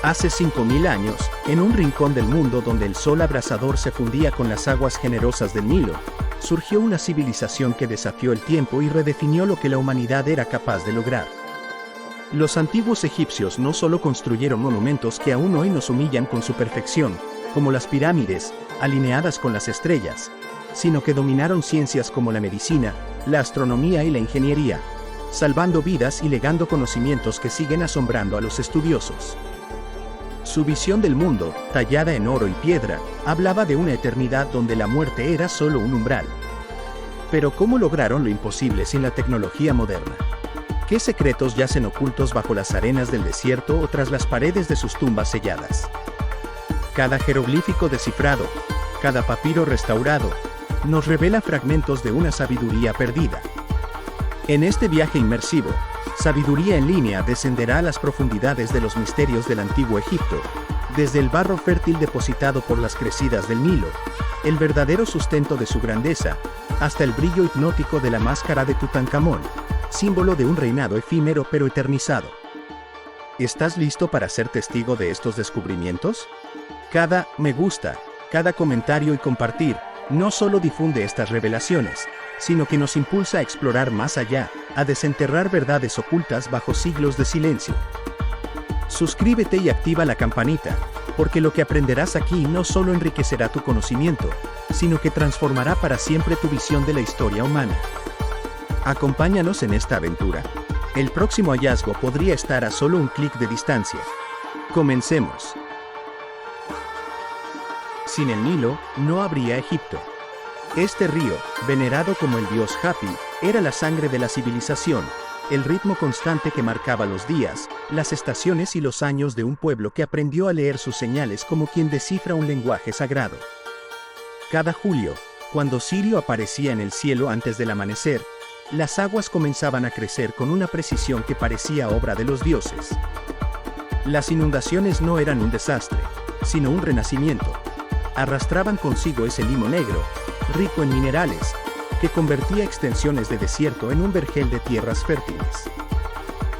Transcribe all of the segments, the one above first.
Hace 5000 años, en un rincón del mundo donde el sol abrasador se fundía con las aguas generosas del Nilo, surgió una civilización que desafió el tiempo y redefinió lo que la humanidad era capaz de lograr. Los antiguos egipcios no solo construyeron monumentos que aún hoy nos humillan con su perfección, como las pirámides, alineadas con las estrellas, sino que dominaron ciencias como la medicina, la astronomía y la ingeniería, salvando vidas y legando conocimientos que siguen asombrando a los estudiosos. Su visión del mundo, tallada en oro y piedra, hablaba de una eternidad donde la muerte era solo un umbral. Pero ¿cómo lograron lo imposible sin la tecnología moderna? ¿Qué secretos yacen ocultos bajo las arenas del desierto o tras las paredes de sus tumbas selladas? Cada jeroglífico descifrado, cada papiro restaurado, nos revela fragmentos de una sabiduría perdida. En este viaje inmersivo, Sabiduría en Línea descenderá a las profundidades de los misterios del antiguo Egipto, desde el barro fértil depositado por las crecidas del Nilo, el verdadero sustento de su grandeza, hasta el brillo hipnótico de la máscara de Tutankamón, símbolo de un reinado efímero pero eternizado. ¿Estás listo para ser testigo de estos descubrimientos? Cada me gusta, cada comentario y compartir, no solo difunde estas revelaciones, sino que nos impulsa a explorar más allá, a desenterrar verdades ocultas bajo siglos de silencio. Suscríbete y activa la campanita, porque lo que aprenderás aquí no solo enriquecerá tu conocimiento, sino que transformará para siempre tu visión de la historia humana. Acompáñanos en esta aventura. El próximo hallazgo podría estar a solo un clic de distancia. Comencemos. Sin el Nilo, no habría Egipto. Este río, venerado como el dios Hapi, era la sangre de la civilización, el ritmo constante que marcaba los días, las estaciones y los años de un pueblo que aprendió a leer sus señales como quien descifra un lenguaje sagrado. Cada julio, cuando Sirio aparecía en el cielo antes del amanecer, las aguas comenzaban a crecer con una precisión que parecía obra de los dioses. Las inundaciones no eran un desastre, sino un renacimiento. Arrastraban consigo ese limo negro, rico en minerales, que convertía extensiones de desierto en un vergel de tierras fértiles.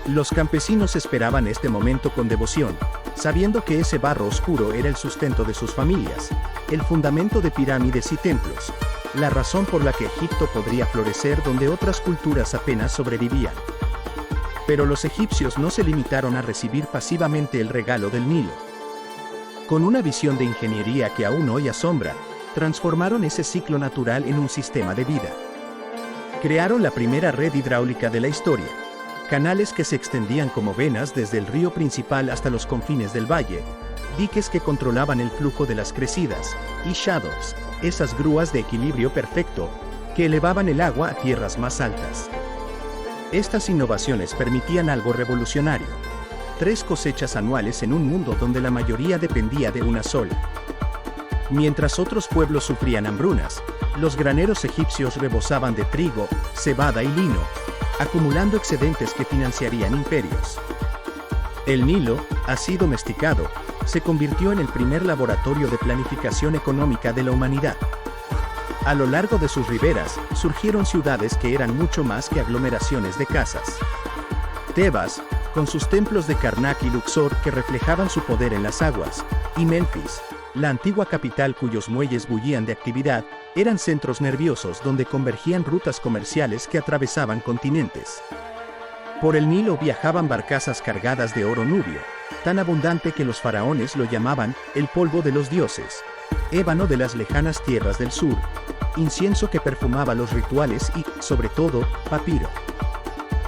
Los campesinos esperaban este momento con devoción, sabiendo que ese barro oscuro era el sustento de sus familias, el fundamento de pirámides y templos, la razón por la que Egipto podría florecer donde otras culturas apenas sobrevivían. Pero los egipcios no se limitaron a recibir pasivamente el regalo del Nilo. Con una visión de ingeniería que aún hoy asombra, transformaron ese ciclo natural en un sistema de vida. Crearon la primera red hidráulica de la historia, canales que se extendían como venas desde el río principal hasta los confines del valle, diques que controlaban el flujo de las crecidas, y shadows, esas grúas de equilibrio perfecto, que elevaban el agua a tierras más altas. Estas innovaciones permitían algo revolucionario: 3 cosechas anuales en un mundo donde la mayoría dependía de una sola. Mientras otros pueblos sufrían hambrunas, los graneros egipcios rebosaban de trigo, cebada y lino, acumulando excedentes que financiarían imperios. El Nilo, así domesticado, se convirtió en el primer laboratorio de planificación económica de la humanidad. A lo largo de sus riberas, surgieron ciudades que eran mucho más que aglomeraciones de casas. Tebas, con sus templos de Karnak y Luxor que reflejaban su poder en las aguas, y Memphis, la antigua capital cuyos muelles bullían de actividad, eran centros nerviosos donde convergían rutas comerciales que atravesaban continentes. Por el Nilo viajaban barcazas cargadas de oro nubio, tan abundante que los faraones lo llamaban el polvo de los dioses, ébano de las lejanas tierras del sur, incienso que perfumaba los rituales y, sobre todo, papiro.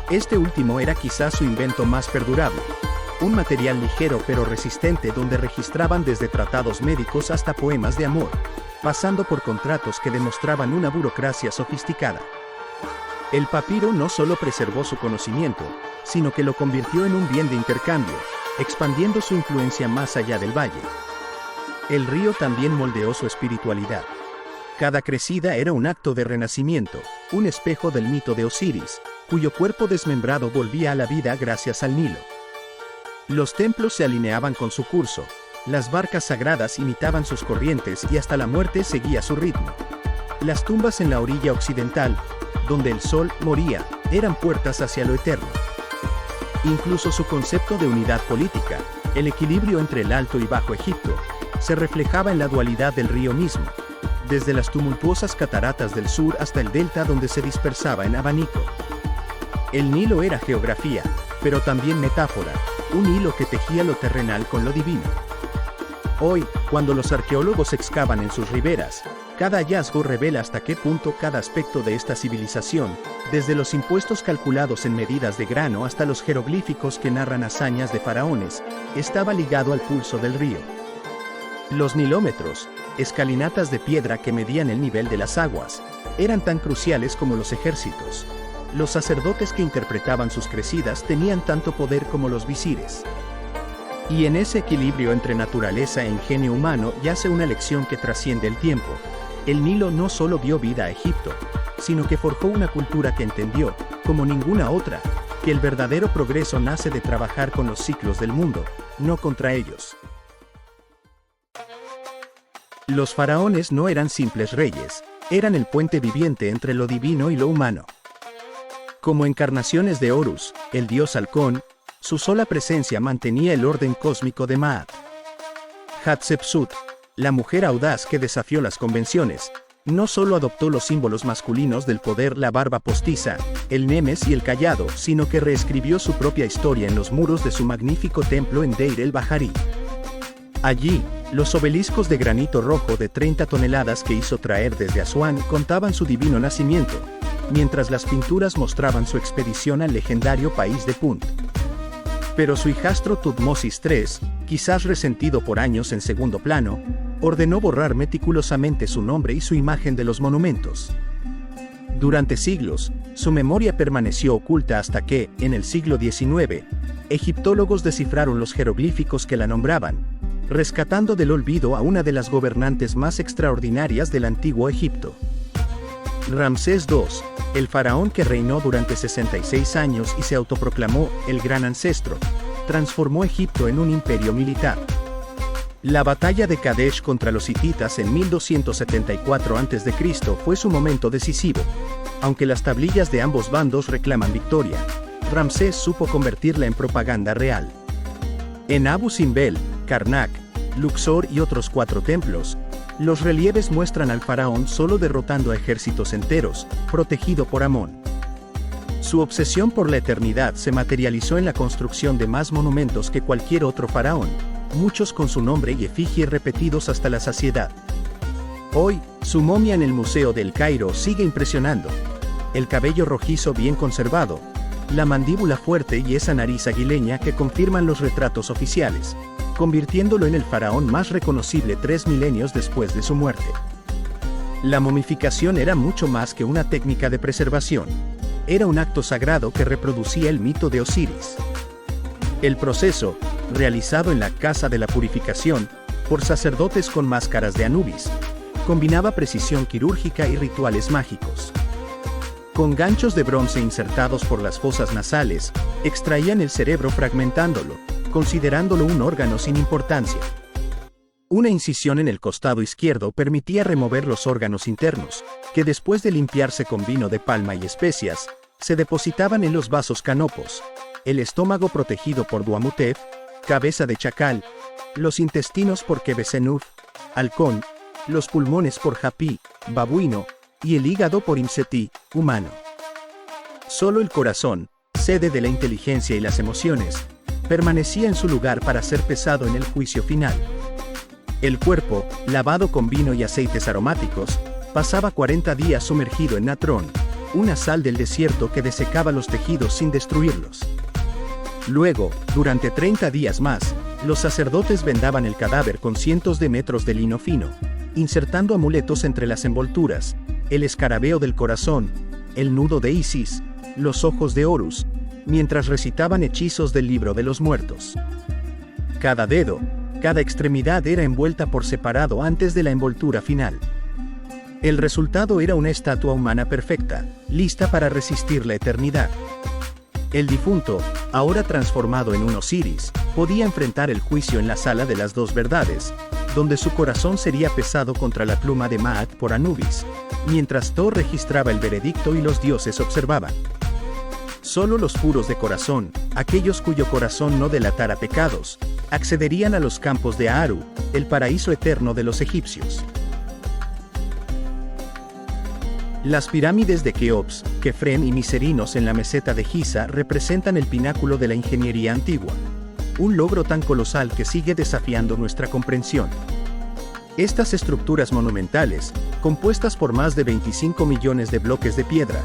Este último era quizás su invento más perdurable, un material ligero pero resistente donde registraban desde tratados médicos hasta poemas de amor, pasando por contratos que demostraban una burocracia sofisticada. El papiro no solo preservó su conocimiento, sino que lo convirtió en un bien de intercambio, expandiendo su influencia más allá del valle. El río también moldeó su espiritualidad. Cada crecida era un acto de renacimiento, un espejo del mito de Osiris, cuyo cuerpo desmembrado volvía a la vida gracias al Nilo. Los templos se alineaban con su curso, las barcas sagradas imitaban sus corrientes y hasta la muerte seguía su ritmo. Las tumbas en la orilla occidental, donde el sol moría, eran puertas hacia lo eterno. Incluso su concepto de unidad política, El equilibrio entre el Alto y Bajo Egipto se reflejaba en la dualidad del río mismo, desde las tumultuosas cataratas del sur hasta el delta donde se dispersaba en abanico. El Nilo era geografía, pero también metáfora, un hilo que tejía lo terrenal con lo divino. Hoy, cuando los arqueólogos excavan en sus riberas, cada hallazgo revela hasta qué punto cada aspecto de esta civilización, desde los impuestos calculados en medidas de grano hasta los jeroglíficos que narran hazañas de faraones, estaba ligado al pulso del río. Los nilómetros, escalinatas de piedra que medían el nivel de las aguas, eran tan cruciales como los ejércitos. Los sacerdotes que interpretaban sus crecidas tenían tanto poder como los visires. Y en ese equilibrio entre naturaleza e ingenio humano yace una lección que trasciende el tiempo. El Nilo no solo dio vida a Egipto, sino que forjó una cultura que entendió, como ninguna otra, que el verdadero progreso nace de trabajar con los ciclos del mundo, no contra ellos. Los faraones no eran simples reyes, eran el puente viviente entre lo divino y lo humano. Como encarnaciones de Horus, el dios halcón, su sola presencia mantenía el orden cósmico de Maat. Hatshepsut, la mujer audaz que desafió las convenciones, no solo adoptó los símbolos masculinos del poder, la barba postiza, el nemes y el cayado, sino que reescribió su propia historia en los muros de su magnífico templo en Deir el-Bahari. Allí, los obeliscos de granito rojo de 30 toneladas que hizo traer desde Asuán contaban su divino nacimiento, mientras las pinturas mostraban su expedición al legendario país de Punt. Pero su hijastro Tutmosis III, quizás resentido por años en segundo plano, ordenó borrar meticulosamente su nombre y su imagen de los monumentos. Durante siglos, su memoria permaneció oculta hasta que, en el siglo XIX, egiptólogos descifraron los jeroglíficos que la nombraban, rescatando del olvido a una de las gobernantes más extraordinarias del antiguo Egipto. Ramsés II, el faraón que reinó durante 66 años y se autoproclamó el Gran Ancestro, transformó Egipto en un imperio militar. La batalla de Kadesh contra los hititas en 1274 a.C. fue su momento decisivo. Aunque las tablillas de ambos bandos reclaman victoria, Ramsés supo convertirla en propaganda real. En Abu Simbel, Karnak, Luxor y otros 4 templos, los relieves muestran al faraón solo derrotando a ejércitos enteros, protegido por Amón. Su obsesión por la eternidad se materializó en la construcción de más monumentos que cualquier otro faraón, muchos con su nombre y efigie repetidos hasta la saciedad. Hoy, su momia en el Museo del Cairo sigue impresionando. El cabello rojizo bien conservado, la mandíbula fuerte y esa nariz aguileña que confirman los retratos oficiales, convirtiéndolo en el faraón más reconocible 3 milenios después de su muerte. La momificación era mucho más que una técnica de preservación. Era un acto sagrado que reproducía el mito de Osiris. El proceso, realizado en la Casa de la Purificación, por sacerdotes con máscaras de Anubis, combinaba precisión quirúrgica y rituales mágicos. Con ganchos de bronce insertados por las fosas nasales, extraían el cerebro fragmentándolo, considerándolo un órgano sin importancia. Una incisión en el costado izquierdo permitía remover los órganos internos, que después de limpiarse con vino de palma y especias, se depositaban en los vasos canopos, el estómago protegido por Duamutef, cabeza de chacal, los intestinos por Quebesenuf, halcón, los pulmones por Hapi, babuino, y el hígado por Imseti, humano. Solo el corazón, sede de la inteligencia y las emociones, permanecía en su lugar para ser pesado en el juicio final. El cuerpo, lavado con vino y aceites aromáticos, pasaba 40 días sumergido en natrón, una sal del desierto que desecaba los tejidos sin destruirlos. Luego, durante 30 días más, los sacerdotes vendaban el cadáver con cientos de metros de lino fino, insertando amuletos entre las envolturas, el escarabeo del corazón, el nudo de Isis, los ojos de Horus, mientras recitaban hechizos del libro de los muertos. Cada dedo, cada extremidad era envuelta por separado antes de la envoltura final. El resultado era una estatua humana perfecta, lista para resistir la eternidad. El difunto, ahora transformado en un Osiris, podía enfrentar el juicio en la sala de las dos verdades, donde su corazón sería pesado contra la pluma de Maat por Anubis, mientras Thor registraba el veredicto y los dioses observaban. Solo los puros de corazón, aquellos cuyo corazón no delatara pecados, accederían a los campos de Aaru, el paraíso eterno de los egipcios. Las pirámides de Keops, Kefren y Miserinos en la meseta de Giza representan el pináculo de la ingeniería antigua. Un logro tan colosal que sigue desafiando nuestra comprensión. Estas estructuras monumentales, compuestas por más de 25 millones de bloques de piedra,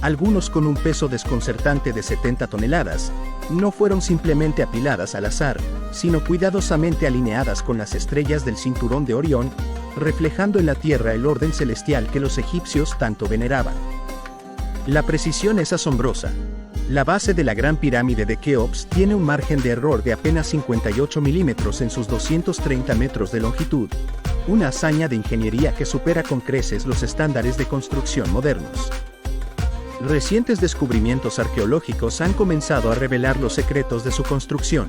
algunos con un peso desconcertante de 70 toneladas, no fueron simplemente apiladas al azar, sino cuidadosamente alineadas con las estrellas del cinturón de Orión, reflejando en la tierra el orden celestial que los egipcios tanto veneraban. La precisión es asombrosa. La base de la Gran Pirámide de Keops tiene un margen de error de apenas 58 milímetros en sus 230 metros de longitud, una hazaña de ingeniería que supera con creces los estándares de construcción modernos. Recientes descubrimientos arqueológicos han comenzado a revelar los secretos de su construcción.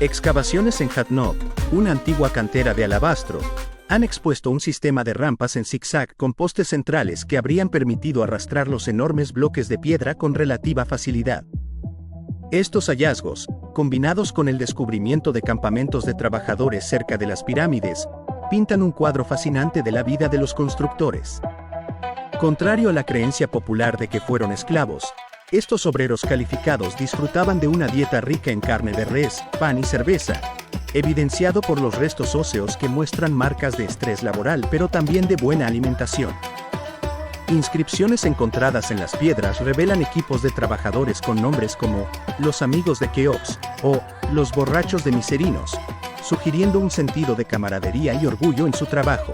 Excavaciones en Hatnob, una antigua cantera de alabastro, han expuesto un sistema de rampas en zigzag con postes centrales que habrían permitido arrastrar los enormes bloques de piedra con relativa facilidad. Estos hallazgos, combinados con el descubrimiento de campamentos de trabajadores cerca de las pirámides, pintan un cuadro fascinante de la vida de los constructores. Contrario a la creencia popular de que fueron esclavos, estos obreros calificados disfrutaban de una dieta rica en carne de res, pan y cerveza, evidenciado por los restos óseos que muestran marcas de estrés laboral pero también de buena alimentación. Inscripciones encontradas en las piedras revelan equipos de trabajadores con nombres como los amigos de Keops o los borrachos de Miserinos, sugiriendo un sentido de camaradería y orgullo en su trabajo.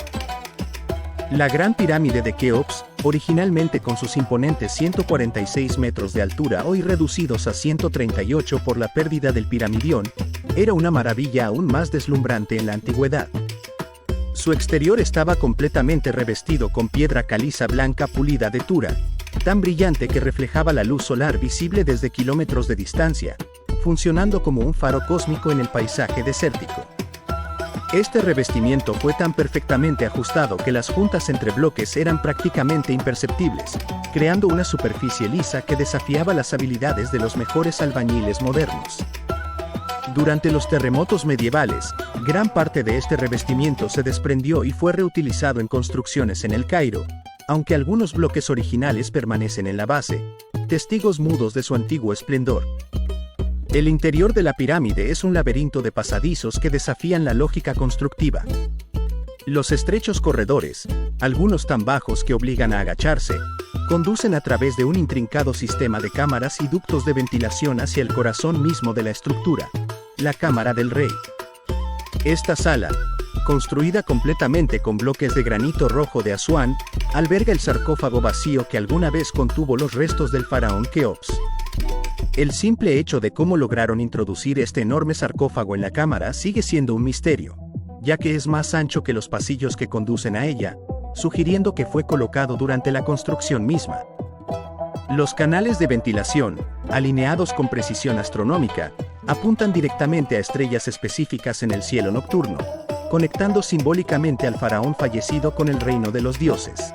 La Gran Pirámide de Keops, originalmente con sus imponentes 146 metros de altura hoy reducidos a 138 por la pérdida del piramidión, era una maravilla aún más deslumbrante en la antigüedad. Su exterior estaba completamente revestido con piedra caliza blanca pulida de Tura, tan brillante que reflejaba la luz solar visible desde kilómetros de distancia, funcionando como un faro cósmico en el paisaje desértico. Este revestimiento fue tan perfectamente ajustado que las juntas entre bloques eran prácticamente imperceptibles, creando una superficie lisa que desafiaba las habilidades de los mejores albañiles modernos. Durante los terremotos medievales, gran parte de este revestimiento se desprendió y fue reutilizado en construcciones en El Cairo, aunque algunos bloques originales permanecen en la base, testigos mudos de su antiguo esplendor. El interior de la pirámide es un laberinto de pasadizos que desafían la lógica constructiva. Los estrechos corredores, algunos tan bajos que obligan a agacharse, conducen a través de un intrincado sistema de cámaras y ductos de ventilación hacia el corazón mismo de la estructura, la Cámara del Rey. Esta sala, construida completamente con bloques de granito rojo de Asuán, alberga el sarcófago vacío que alguna vez contuvo los restos del faraón Keops. El simple hecho de cómo lograron introducir este enorme sarcófago en la cámara sigue siendo un misterio, ya que es más ancho que los pasillos que conducen a ella, sugiriendo que fue colocado durante la construcción misma. Los canales de ventilación, alineados con precisión astronómica, apuntan directamente a estrellas específicas en el cielo nocturno, conectando simbólicamente al faraón fallecido con el reino de los dioses.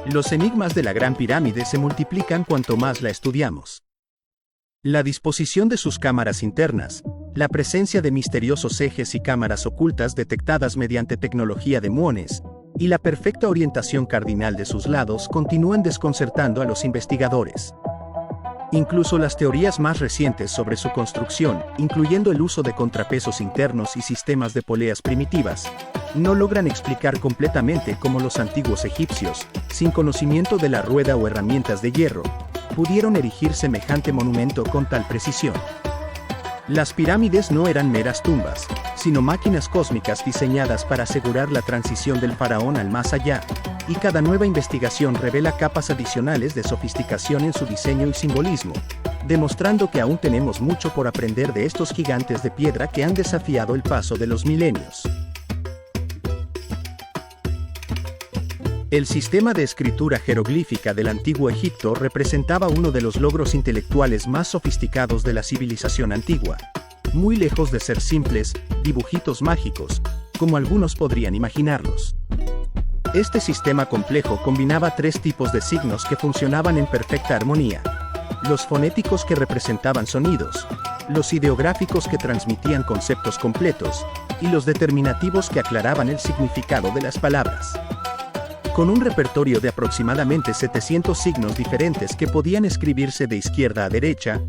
Los enigmas de la Gran Pirámide se multiplican cuanto más la estudiamos. La disposición de sus cámaras internas, la presencia de misteriosos ejes y cámaras ocultas detectadas mediante tecnología de muones, y la perfecta orientación cardinal de sus lados continúan desconcertando a los investigadores. Incluso las teorías más recientes sobre su construcción, incluyendo el uso de contrapesos internos y sistemas de poleas primitivas, no logran explicar completamente cómo los antiguos egipcios, sin conocimiento de la rueda o herramientas de hierro, pudieron erigir semejante monumento con tal precisión. Las pirámides no eran meras tumbas, sino máquinas cósmicas diseñadas para asegurar la transición del faraón al más allá, y cada nueva investigación revela capas adicionales de sofisticación en su diseño y simbolismo, demostrando que aún tenemos mucho por aprender de estos gigantes de piedra que han desafiado el paso de los milenios. El sistema de escritura jeroglífica del antiguo Egipto representaba uno de los logros intelectuales más sofisticados de la civilización antigua, muy lejos de ser simples dibujitos mágicos, como algunos podrían imaginarlos. Este sistema complejo combinaba tres tipos de signos que funcionaban en perfecta armonía: los fonéticos que representaban sonidos, los ideográficos que transmitían conceptos completos, y los determinativos que aclaraban el significado de las palabras. Con un repertorio de aproximadamente 700 signos diferentes que podían escribirse de izquierda a derecha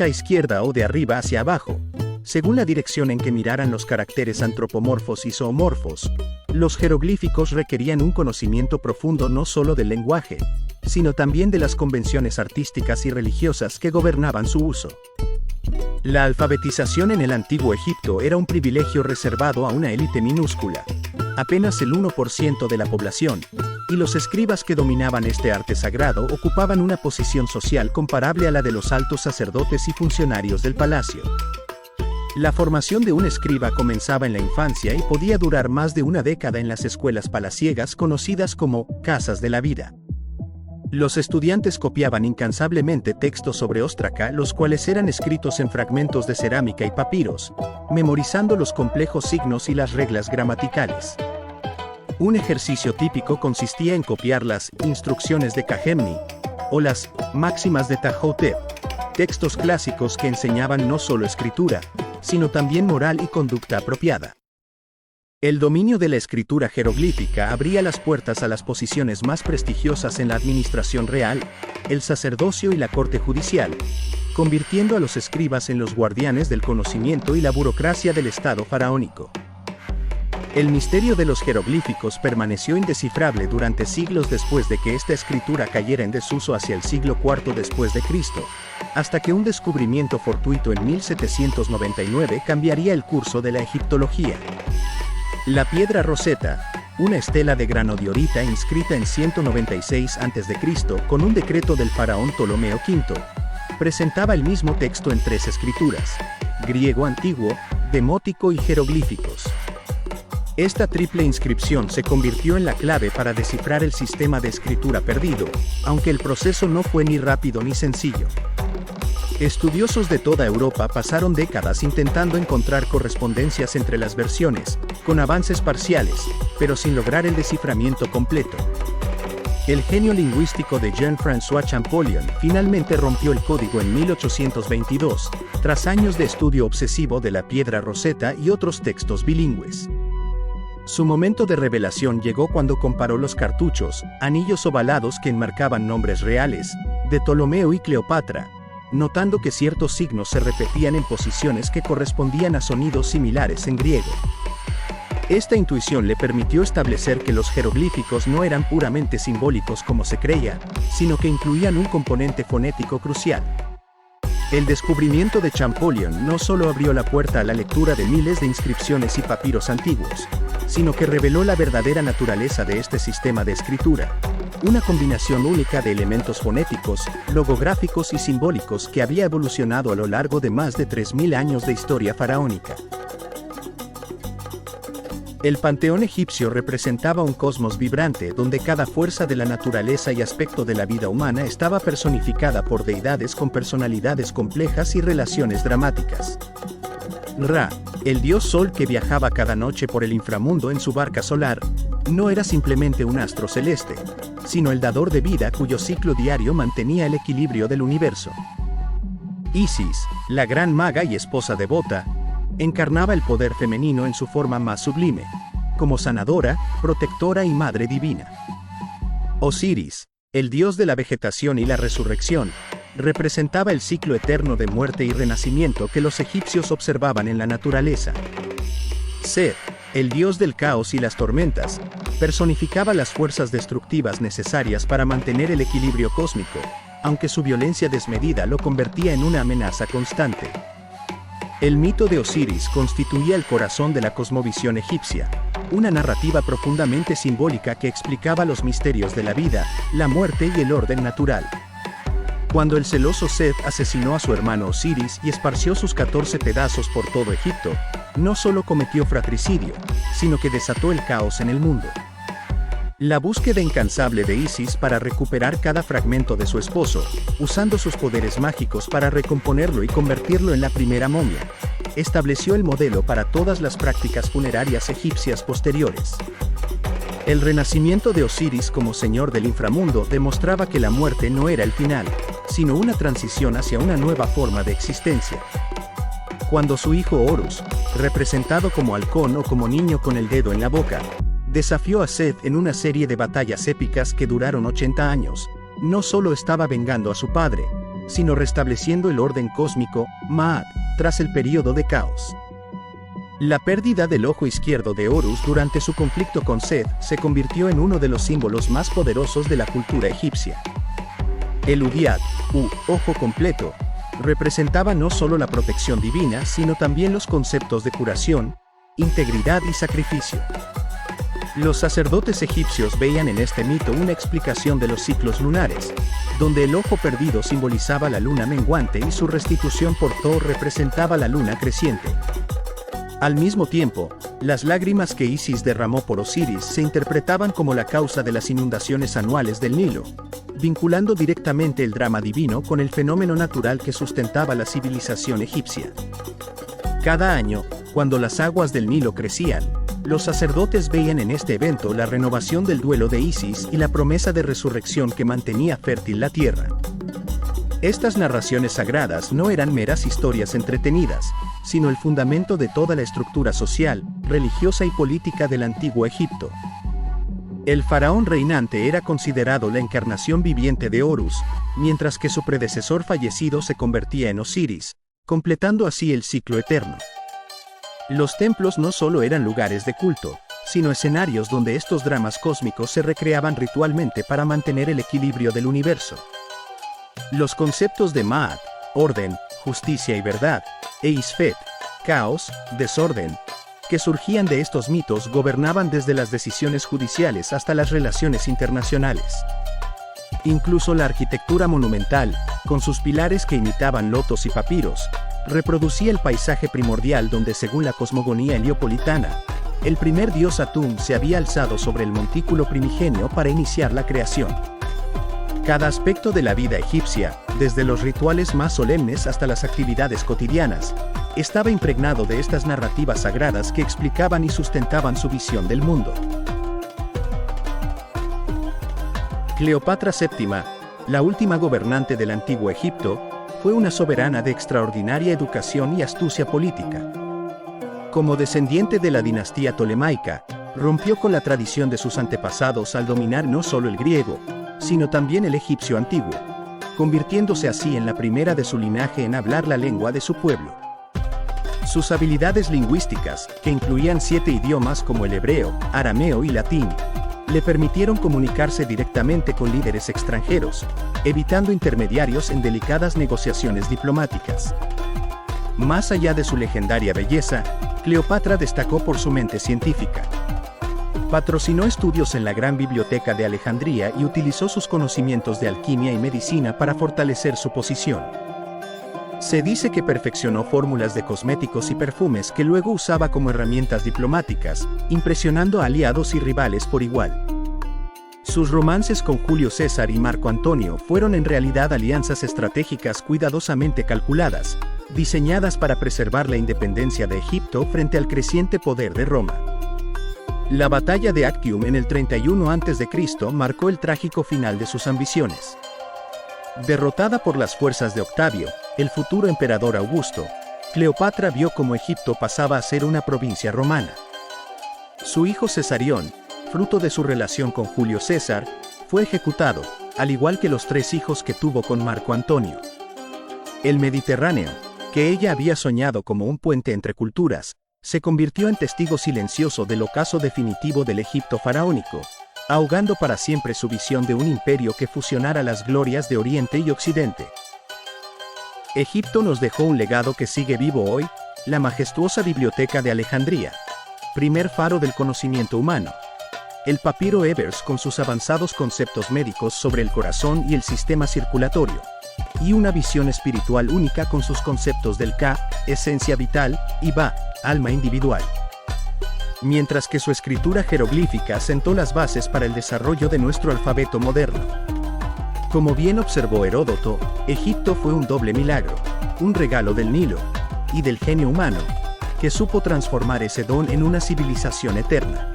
a izquierda o de arriba hacia abajo, según la dirección en que miraran los caracteres antropomorfos y zoomorfos, los jeroglíficos requerían un conocimiento profundo no solo del lenguaje, sino también de las convenciones artísticas y religiosas que gobernaban su uso. La alfabetización en el antiguo Egipto era un privilegio reservado a una élite minúscula, apenas el 1% de la población, y los escribas que dominaban este arte sagrado ocupaban una posición social comparable a la de los altos sacerdotes y funcionarios del palacio. La formación de un escriba comenzaba en la infancia y podía durar más de una década en las escuelas palaciegas conocidas como casas de la vida. Los estudiantes copiaban incansablemente textos sobre óstraca, los cuales eran escritos en fragmentos de cerámica y papiros, memorizando los complejos signos y las reglas gramaticales. Un ejercicio típico consistía en copiar las instrucciones de Cajemni o las máximas de Ptahhotep, textos clásicos que enseñaban no solo escritura, sino también moral y conducta apropiada. El dominio de la escritura jeroglífica abría las puertas a las posiciones más prestigiosas en la administración real, el sacerdocio y la corte judicial, convirtiendo a los escribas en los guardianes del conocimiento y la burocracia del Estado faraónico. El misterio de los jeroglíficos permaneció indescifrable durante siglos después de que esta escritura cayera en desuso hacia el siglo IV después de Cristo, hasta que un descubrimiento fortuito en 1799 cambiaría el curso de la egiptología. La piedra Rosetta, una estela de granodiorita inscrita en 196 a.C. con un decreto del faraón Ptolomeo V, presentaba el mismo texto en 3 escrituras: griego antiguo, demótico y jeroglíficos. Esta triple inscripción se convirtió en la clave para descifrar el sistema de escritura perdido, aunque el proceso no fue ni rápido ni sencillo. Estudiosos de toda Europa pasaron décadas intentando encontrar correspondencias entre las versiones, con avances parciales, pero sin lograr el desciframiento completo. El genio lingüístico de Jean-François Champollion finalmente rompió el código en 1822, tras años de estudio obsesivo de la piedra Rosetta y otros textos bilingües. Su momento de revelación llegó cuando comparó los cartuchos, anillos ovalados que enmarcaban nombres reales, de Ptolomeo y Cleopatra, notando que ciertos signos se repetían en posiciones que correspondían a sonidos similares en griego. Esta intuición le permitió establecer que los jeroglíficos no eran puramente simbólicos como se creía, sino que incluían un componente fonético crucial. El descubrimiento de Champollion no solo abrió la puerta a la lectura de miles de inscripciones y papiros antiguos, sino que reveló la verdadera naturaleza de este sistema de escritura, una combinación única de elementos fonéticos, logográficos y simbólicos que había evolucionado a lo largo de más de 3000 años de historia faraónica. El panteón egipcio representaba un cosmos vibrante donde cada fuerza de la naturaleza y aspecto de la vida humana estaba personificada por deidades con personalidades complejas y relaciones dramáticas. Ra, el dios Sol que viajaba cada noche por el inframundo en su barca solar, no era simplemente un astro celeste, sino el dador de vida cuyo ciclo diario mantenía el equilibrio del universo. Isis, la gran maga y esposa devota, encarnaba el poder femenino en su forma más sublime, como sanadora, protectora y madre divina. Osiris, el dios de la vegetación y la resurrección, representaba el ciclo eterno de muerte y renacimiento que los egipcios observaban en la naturaleza. Set, el dios del caos y las tormentas, personificaba las fuerzas destructivas necesarias para mantener el equilibrio cósmico, aunque su violencia desmedida lo convertía en una amenaza constante. El mito de Osiris constituía el corazón de la cosmovisión egipcia, una narrativa profundamente simbólica que explicaba los misterios de la vida, la muerte y el orden natural. Cuando el celoso Seth asesinó a su hermano Osiris y esparció sus 14 pedazos por todo Egipto, no solo cometió fratricidio, sino que desató el caos en el mundo. La búsqueda incansable de Isis para recuperar cada fragmento de su esposo, usando sus poderes mágicos para recomponerlo y convertirlo en la primera momia, estableció el modelo para todas las prácticas funerarias egipcias posteriores. El renacimiento de Osiris como señor del inframundo demostraba que la muerte no era el final, sino una transición hacia una nueva forma de existencia. Cuando su hijo Horus, representado como halcón o como niño con el dedo en la boca, desafió a Seth en una serie de batallas épicas que duraron 80 años, no solo estaba vengando a su padre, sino restableciendo el orden cósmico, Ma'at, tras el período de caos. La pérdida del ojo izquierdo de Horus durante su conflicto con Seth se convirtió en uno de los símbolos más poderosos de la cultura egipcia. El Udiat, ojo completo, representaba no solo la protección divina, sino también los conceptos de curación, integridad y sacrificio. Los sacerdotes egipcios veían en este mito una explicación de los ciclos lunares, donde el ojo perdido simbolizaba la luna menguante y su restitución por Thoth representaba la luna creciente. Al mismo tiempo, las lágrimas que Isis derramó por Osiris se interpretaban como la causa de las inundaciones anuales del Nilo, vinculando directamente el drama divino con el fenómeno natural que sustentaba la civilización egipcia. Cada año, cuando las aguas del Nilo crecían, los sacerdotes veían en este evento la renovación del duelo de Isis y la promesa de resurrección que mantenía fértil la tierra. Estas narraciones sagradas no eran meras historias entretenidas, sino el fundamento de toda la estructura social, religiosa y política del antiguo Egipto. El faraón reinante era considerado la encarnación viviente de Horus, mientras que su predecesor fallecido se convertía en Osiris, completando así el ciclo eterno. Los templos no solo eran lugares de culto, sino escenarios donde estos dramas cósmicos se recreaban ritualmente para mantener el equilibrio del universo. Los conceptos de Ma'at, orden, justicia y verdad, e Isfet, caos, desorden, que surgían de estos mitos gobernaban desde las decisiones judiciales hasta las relaciones internacionales. Incluso la arquitectura monumental, con sus pilares que imitaban lotos y papiros, reproducía el paisaje primordial donde, según la cosmogonía heliopolitana, el primer dios Atum se había alzado sobre el montículo primigenio para iniciar la creación. Cada aspecto de la vida egipcia, desde los rituales más solemnes hasta las actividades cotidianas, estaba impregnado de estas narrativas sagradas que explicaban y sustentaban su visión del mundo. Cleopatra VII, la última gobernante del antiguo Egipto, fue una soberana de extraordinaria educación y astucia política. Como descendiente de la dinastía tolemaica, rompió con la tradición de sus antepasados al dominar no solo el griego, sino también el egipcio antiguo, convirtiéndose así en la primera de su linaje en hablar la lengua de su pueblo. Sus habilidades lingüísticas, que incluían 7 idiomas como el hebreo, arameo y latín, le permitieron comunicarse directamente con líderes extranjeros, evitando intermediarios en delicadas negociaciones diplomáticas. Más allá de su legendaria belleza, Cleopatra destacó por su mente científica. Patrocinó estudios en la Gran Biblioteca de Alejandría y utilizó sus conocimientos de alquimia y medicina para fortalecer su posición. Se dice que perfeccionó fórmulas de cosméticos y perfumes que luego usaba como herramientas diplomáticas, impresionando a aliados y rivales por igual. Sus romances con Julio César y Marco Antonio fueron en realidad alianzas estratégicas cuidadosamente calculadas, diseñadas para preservar la independencia de Egipto frente al creciente poder de Roma. La batalla de Actium en el 31 a.C. marcó el trágico final de sus ambiciones. Derrotada por las fuerzas de Octavio, el futuro emperador Augusto, Cleopatra vio cómo Egipto pasaba a ser una provincia romana. Su hijo Cesarión, fruto de su relación con Julio César, fue ejecutado, al igual que los 3 hijos que tuvo con Marco Antonio. El Mediterráneo, que ella había soñado como un puente entre culturas, se convirtió en testigo silencioso del ocaso definitivo del Egipto faraónico, ahogando para siempre su visión de un imperio que fusionara las glorias de Oriente y Occidente. Egipto nos dejó un legado que sigue vivo hoy, la majestuosa Biblioteca de Alejandría, primer faro del conocimiento humano, el papiro Ebers con sus avanzados conceptos médicos sobre el corazón y el sistema circulatorio, y una visión espiritual única con sus conceptos del Ka, esencia vital, y Ba, alma individual. Mientras que su escritura jeroglífica sentó las bases para el desarrollo de nuestro alfabeto moderno. Como bien observó Heródoto, Egipto fue un doble milagro, un regalo del Nilo, y del genio humano, que supo transformar ese don en una civilización eterna.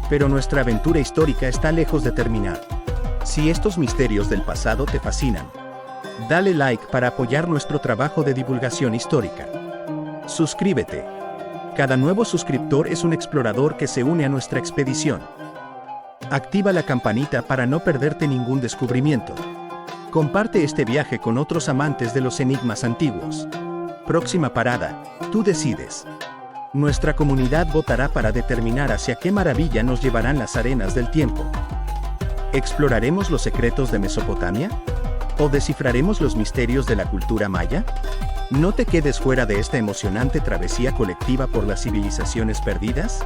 Pero nuestra aventura histórica está lejos de terminar. Si estos misterios del pasado te fascinan, Dale like para apoyar nuestro trabajo de divulgación histórica. Suscríbete. Cada nuevo suscriptor es un explorador que se une a nuestra expedición. Activa la campanita para no perderte ningún descubrimiento. Comparte este viaje con otros amantes de los enigmas antiguos. Próxima parada, tú decides. Nuestra comunidad votará para determinar hacia qué maravilla nos llevarán las arenas del tiempo. ¿Exploraremos los secretos de Mesopotamia? ¿O descifraremos los misterios de la cultura maya? No te quedes fuera de esta emocionante travesía colectiva por las civilizaciones perdidas.